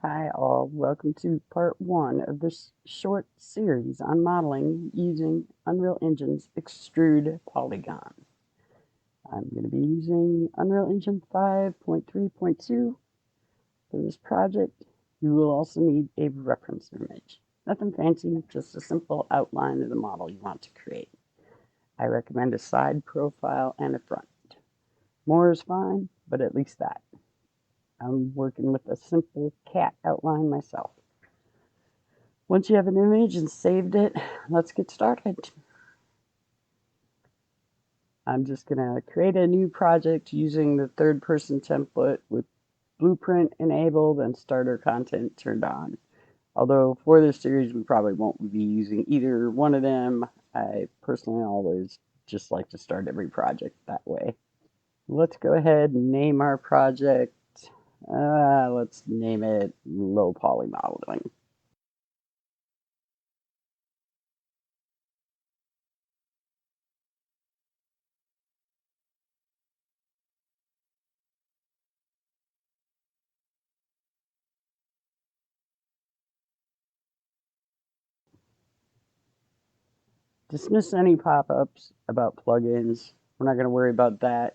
Hi all, welcome to part 1 of this short series on modeling using Unreal Engine's extrude polygon. I'm going to be using Unreal Engine 5.3.2 for this project. You will also need a reference image. Nothing fancy, just a simple outline of the model you want to create. I recommend a side profile and a front. More is fine, but at least that. I'm working with a simple cat outline myself. Once you have an image and saved it, let's get started. I'm just going to create a new project using the third-person template with blueprint enabled and starter content turned on. Although for this series, we probably won't be using either one of them. I personally always just like to start every project that way. Let's go ahead and name our project. Let's name it Low Poly Modeling. Dismiss any pop-ups about plugins. We're not going to worry about that.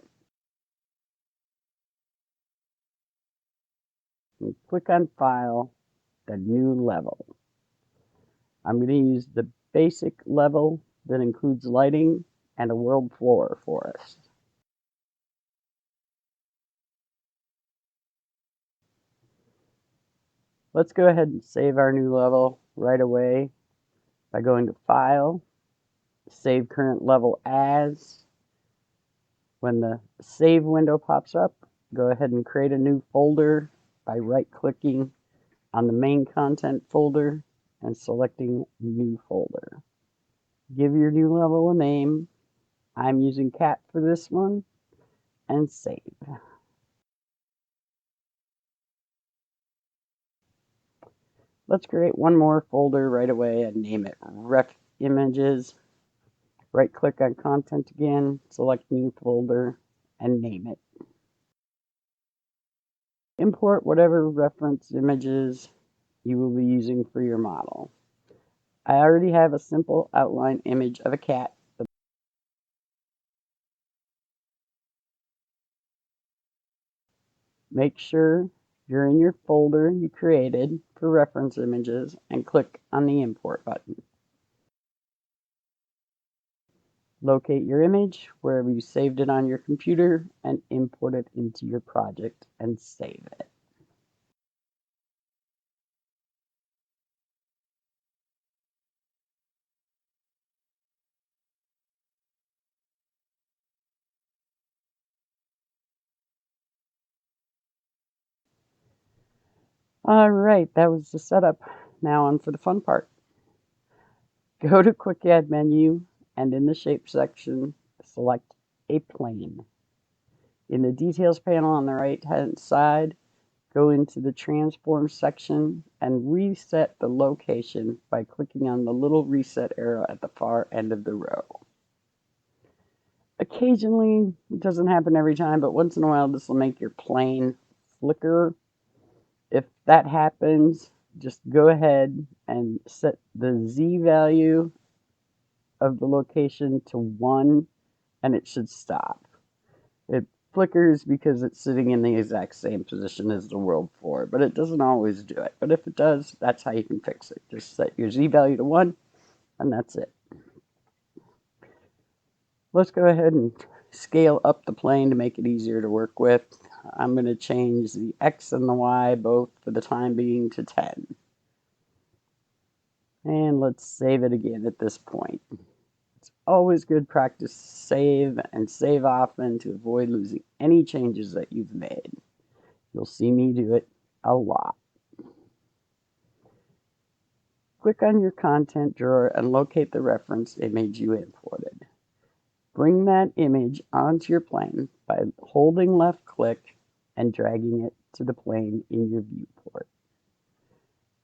And click on File, the new level. I'm going to use the basic level that includes lighting and a world floor for us. Let's go ahead and save our new level right away by going to File, Save Current Level As. When the Save window pops up, go ahead and create a new folder by right-clicking on the main content folder and selecting New Folder. Give your new level a name. I'm using cat for this one, and save. Let's create one more folder right away and name it Ref Images. Right click on content again, select new folder, and name it. Import whatever reference images you will be using for your model. I already have a simple outline image of a cat. Make sure you're in your folder you created for reference images and click on the import button. Locate your image wherever you saved it on your computer and import it into your project and save it. All right, that was the setup. Now on for the fun part. Go to Quick Add menu and in the Shape section, select a plane. In the Details panel on the right-hand side, go into the Transform section and reset the location by clicking on the little reset arrow at the far end of the row. Occasionally, it doesn't happen every time, but once in a while, this will make your plane flicker. If that happens, just go ahead and set the Z value of the location to 1, and it should stop. It flickers because it's sitting in the exact same position as the world floor, but it doesn't always do it. But if it does, that's how you can fix it. Just set your Z value to 1, and that's it. Let's go ahead and scale up the plane to make it easier to work with. I'm going to change the X and the Y both for the time being to 10. And let's save it again at this point. It's always good practice to save and save often to avoid losing any changes that you've made. You'll see me do it a lot. Click on your content drawer and locate the reference image you imported. Bring that image onto your plane by holding left click and dragging it to the plane in your viewport.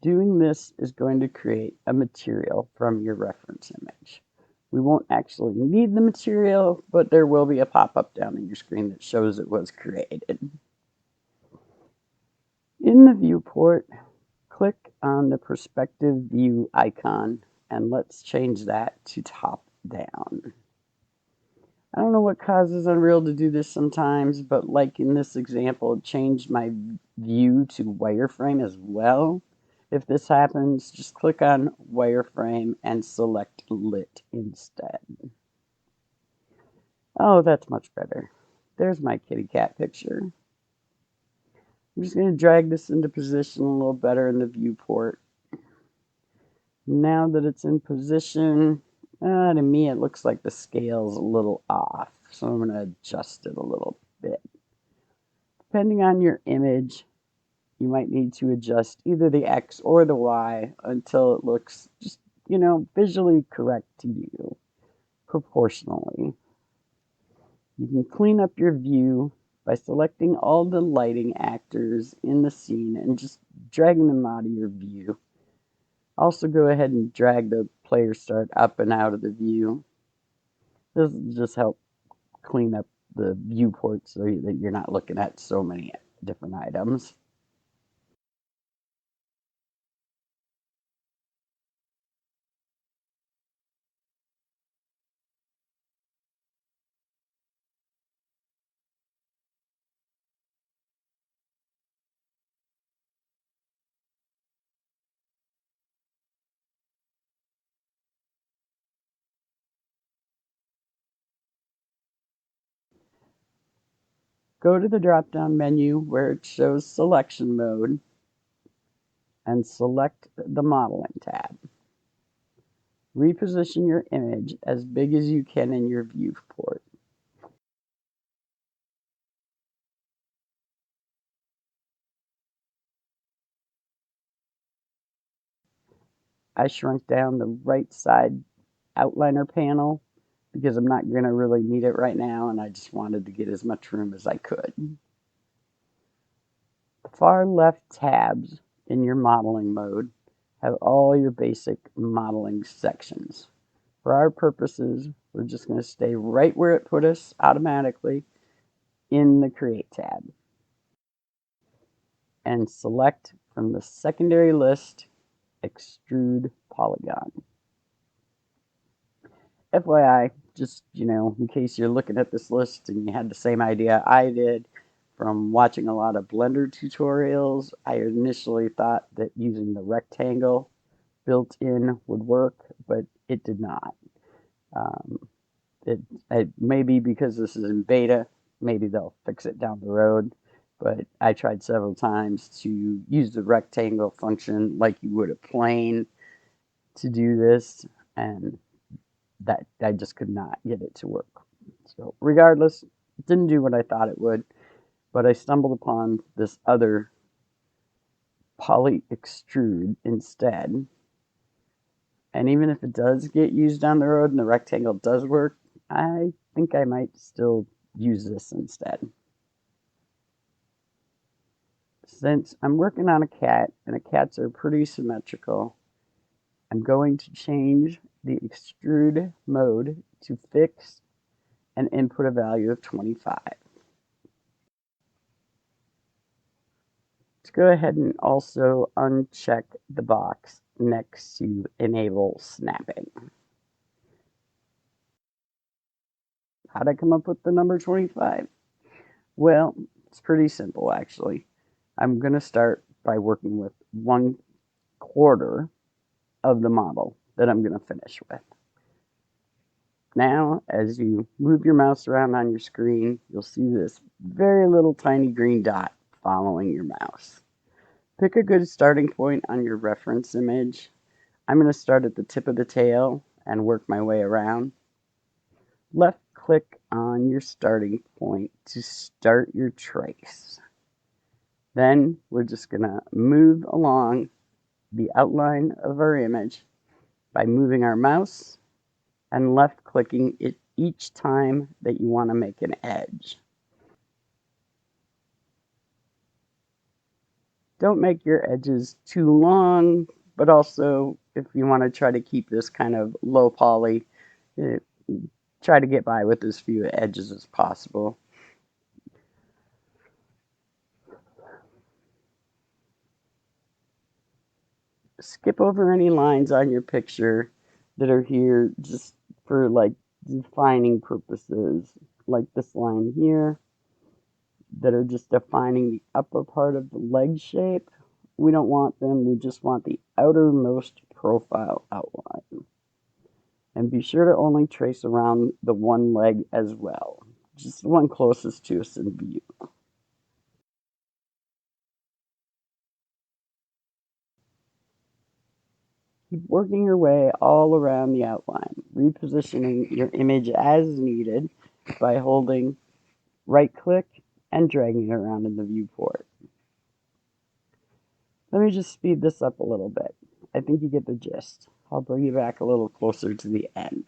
Doing this is going to create a material from your reference image. We won't actually need the material, but there will be a pop-up down on your screen that shows it was created. In the viewport, Click on the perspective view icon and let's change that to top down. I don't know what causes Unreal to do this sometimes, but like in this example, it changed my view to wireframe as well. If this happens, just click on wireframe and select lit instead. Oh, that's much better. There's my kitty cat picture. I'm just going to drag this into position a little better in the viewport. Now that it's in position, to me it looks like the scale's a little off, so I'm going to adjust it a little bit. Depending on your image, you might need to adjust either the X or the Y until it looks just, visually correct to you, proportionally. You can clean up your view by selecting all the lighting actors in the scene and just dragging them out of your view. Also go ahead and drag the player start up and out of the view. This will just help clean up the viewport so that you're not looking at so many different items. Go to the drop-down menu where it shows selection mode and select the modeling tab. Reposition your image as big as you can in your viewport. I shrunk down the right side outliner panel because I'm not going to really need it right now and I just wanted to get as much room as I could. The far left tabs in your modeling mode have all your basic modeling sections. For our purposes, we're just going to stay right where it put us automatically in the Create tab. And select from the secondary list, Extrude Polygon. FYI, just, in case you're looking at this list and you had the same idea I did from watching a lot of Blender tutorials, I initially thought that using the rectangle built in would work, but it did not. It maybe because this is in beta, maybe they'll fix it down the road, but I tried several times to use the rectangle function like you would a plane to do this, and that I just could not get it to work. So regardless, it didn't do what I thought it would, but I stumbled upon this other poly extrude instead. And even if it does get used down the road and the rectangle does work, I think I might still use this instead. Since I'm working on a cat, and the cats are pretty symmetrical, I'm going to change the extrude mode to fixed and input a value of 25. Let's go ahead and also uncheck the box next to enable snapping. How'd I come up with the number 25? Well, it's pretty simple actually. I'm going to start by working with 1/4 of the model that I'm going to finish with. Now, as you move your mouse around on your screen, you'll see this very little tiny green dot following your mouse. Pick a good starting point on your reference image. I'm going to start at the tip of the tail and work my way around. Left click on your starting point to start your trace. Then we're just going to move along the outline of our image by moving our mouse and left clicking it each time that you want to make an edge. Don't make your edges too long, but also if you want to try to keep this kind of low poly, try to get by with as few edges as possible. skip over any lines on your picture that are here just for like defining purposes, like this line here, that are just defining the upper part of the leg shape. We don't want them, we just want the outermost profile outline. And be sure to only trace around the one leg as well, just the one closest to us in view. Keep working your way all around the outline, repositioning your image as needed by holding right-click and dragging it around in the viewport. Let me just speed this up a little bit. I think you get the gist. I'll bring you back a little closer to the end.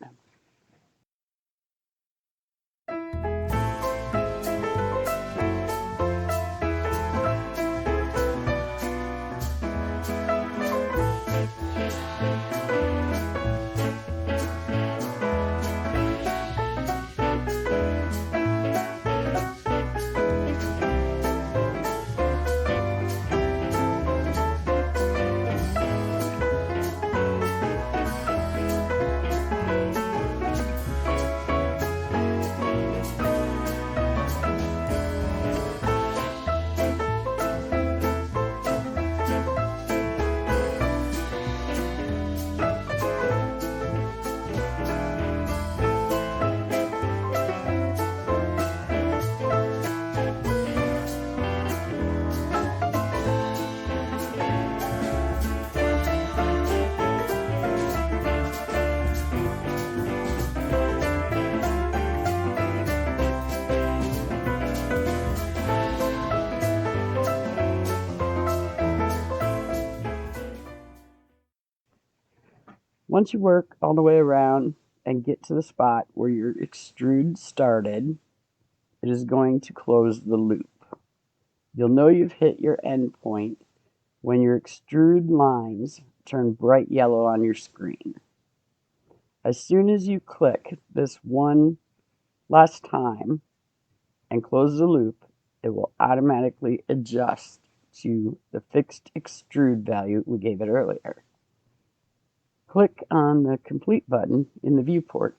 Once you work all the way around and get to the spot where your extrude started, it is going to close the loop. You'll know you've hit your end point when your extrude lines turn bright yellow on your screen. As soon as you click this one last time and close the loop, it will automatically adjust to the fixed extrude value we gave it earlier. Click on the Complete button in the viewport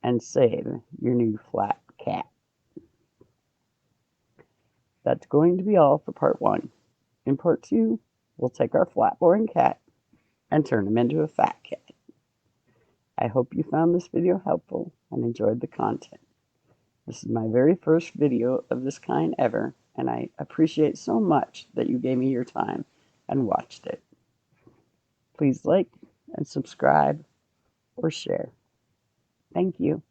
and save your new flat cat. That's going to be all for part 1. In part 2, we'll take our flat boring cat and turn him into a fat cat. I hope you found this video helpful and enjoyed the content. This is my very first video of this kind ever, and I appreciate so much that you gave me your time and watched it. Please like and subscribe or share. Thank you.